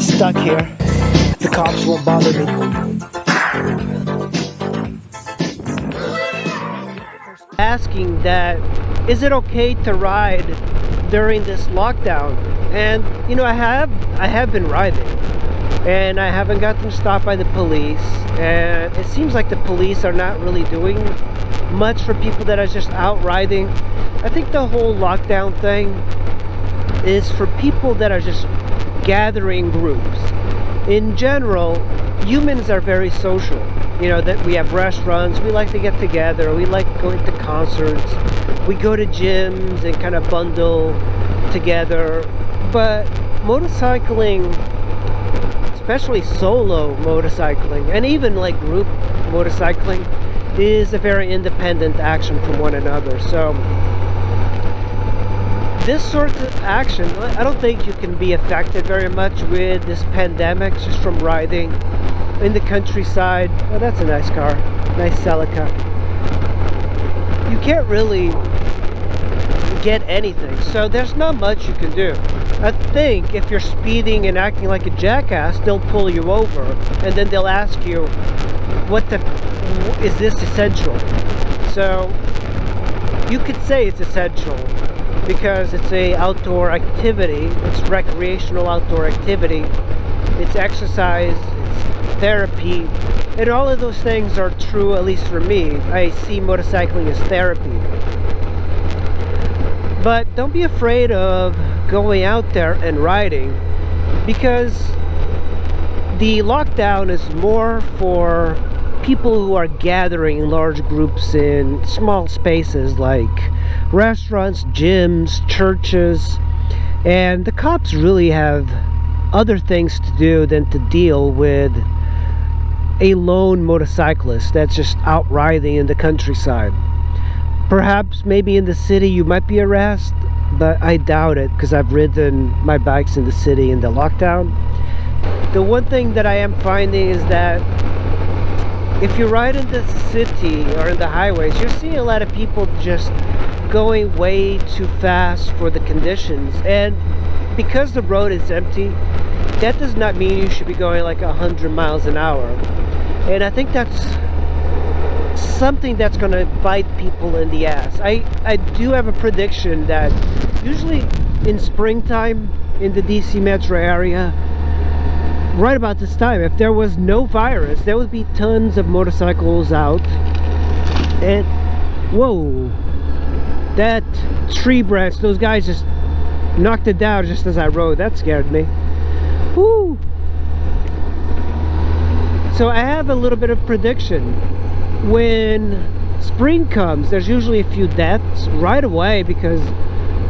stuck here. The cops won't bother me. Asking that, is it okay to ride during this lockdown? And you know, I have been riding, and I haven't gotten stopped by the police, and it seems like the police are not really doing much for people that are just out riding. I think the whole lockdown thing is for people that are just gathering groups. In general, humans are very social. You know, that we have restaurants, we like to get together, we like going to concerts, we go to gyms and kind of bundle together. But motorcycling, especially solo motorcycling, and even like group motorcycling, is a very independent action from one another. So this sort of action, I don't think you can be affected very much with this pandemic just from riding in the countryside. Oh, that's a nice car, nice Celica. You can't really get anything, so there's not much you can do. I think if you're speeding and acting like a jackass, they'll pull you over, and then they'll ask you, is this essential? So you could say it's essential because it's a outdoor activity, it's recreational outdoor activity, it's exercise, it's therapy, and all of those things are true, at least for me. I see motorcycling as therapy. But don't be afraid of going out there and riding, because the lockdown is more for people who are gathering in large groups in small spaces like restaurants, gyms, churches, and the cops really have other things to do than to deal with a lone motorcyclist that's just out riding in the countryside. Perhaps maybe in the city you might be arrested, but I doubt it, because I've ridden my bikes in the city in the lockdown. The one thing that I am finding is that if you ride in the city or in the highways, you're seeing a lot of people just going way too fast for the conditions. And because the road is empty, that does not mean you should be going like 100 miles an hour. And I think that's something that's going to bite people in the ass. I do have a prediction that usually in springtime in the DC metro area, right about this time, if there was no virus, there would be tons of motorcycles out. And whoa, that tree branch, those guys just knocked it down just as I rode. That scared me. Woo! So I have a little bit of prediction. When spring comes, there's usually a few deaths right away because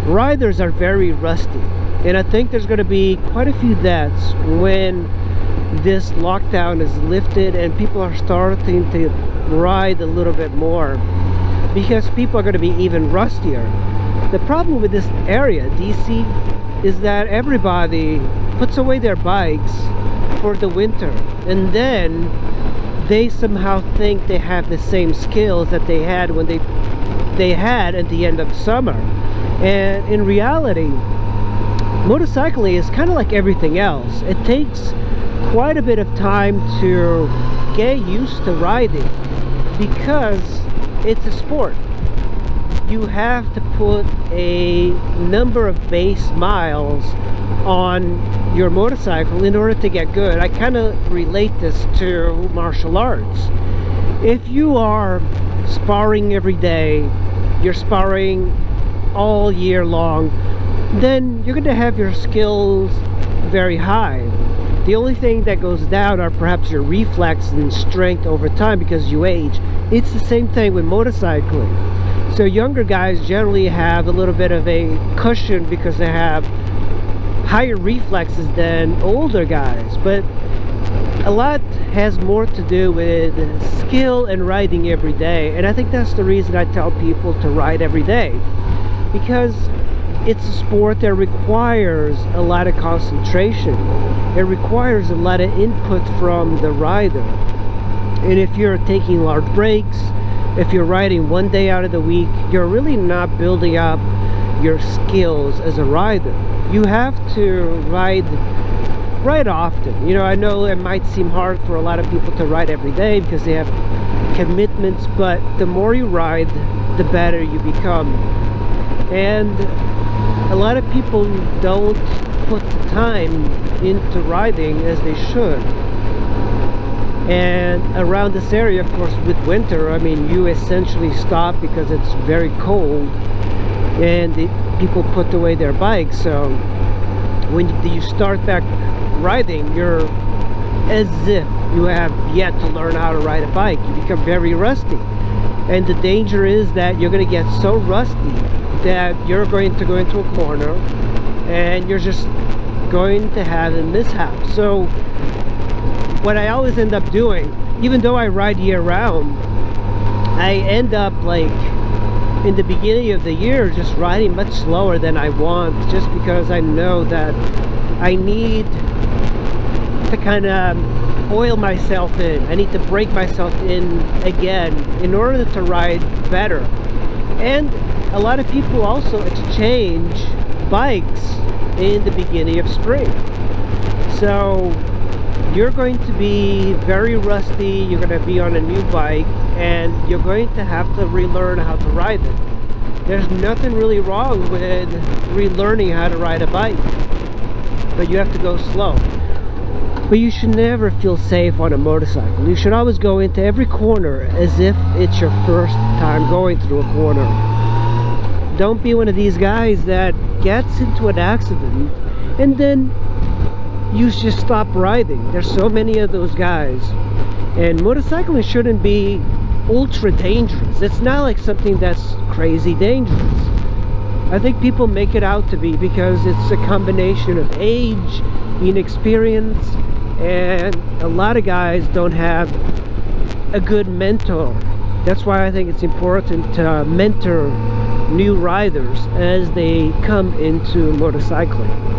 riders are very rusty. And I think there's going to be quite a few deaths when this lockdown is lifted and people are starting to ride a little bit more, because people are going to be even rustier. The problem with this area, DC, is that everybody puts away their bikes for the winter, and then they somehow think they have the same skills that they had when they had at the end of summer. And in reality, motorcycling is kind of like everything else. It takes quite a bit of time to get used to riding because it's a sport. You have to put a number of base miles on your motorcycle in order to get good. I kind of relate this to martial arts. If you are sparring every day, you're sparring all year long, then you're going to have your skills very high. The only thing that goes down are perhaps your reflex and strength over time because you age. It's the same thing with motorcycling. So younger guys generally have a little bit of a cushion because they have higher reflexes than older guys, but a lot has more to do with skill and riding every day. And I think that's the reason I tell people to ride every day, because it's a sport that requires a lot of concentration. It requires a lot of input from the rider. And if you're taking large breaks, if you're riding one day out of the week, you're really not building up your skills as a rider. You have to ride ride often. You know, I know it might seem hard for a lot of people to ride every day because they have commitments, but the more you ride, the better you become. And a lot of people don't put the time into riding as they should. And around this area, of course, with winter, I mean, you essentially stop because it's very cold and people put away their bikes. So when you start back riding, you're as if you have yet to learn how to ride a bike. You become very rusty, and the danger is that you're going to get so rusty that you're going to go into a corner and you're just going to have a mishap. So what I always end up doing, even though I ride year-round, I end up, like, in the beginning of the year just riding much slower than I want, just because I know that I need to kind of oil myself in. I need to break myself in again in order to ride better. And a lot of people also exchange bikes in the beginning of spring. So you're going to be very rusty, you're going to be on a new bike, and you're going to have to relearn how to ride it. There's nothing really wrong with relearning how to ride a bike, but you have to go slow. But you should never feel safe on a motorcycle. You should always go into every corner as if it's your first time going through a corner. Don't be one of these guys that gets into an accident and then you just stop riding. There's so many of those guys. And motorcycling shouldn't be ultra dangerous. It's not like something that's crazy dangerous. I think people make it out to be because it's a combination of age, inexperience, and a lot of guys don't have a good mentor. That's why I think it's important to mentor new riders as they come into motorcycling.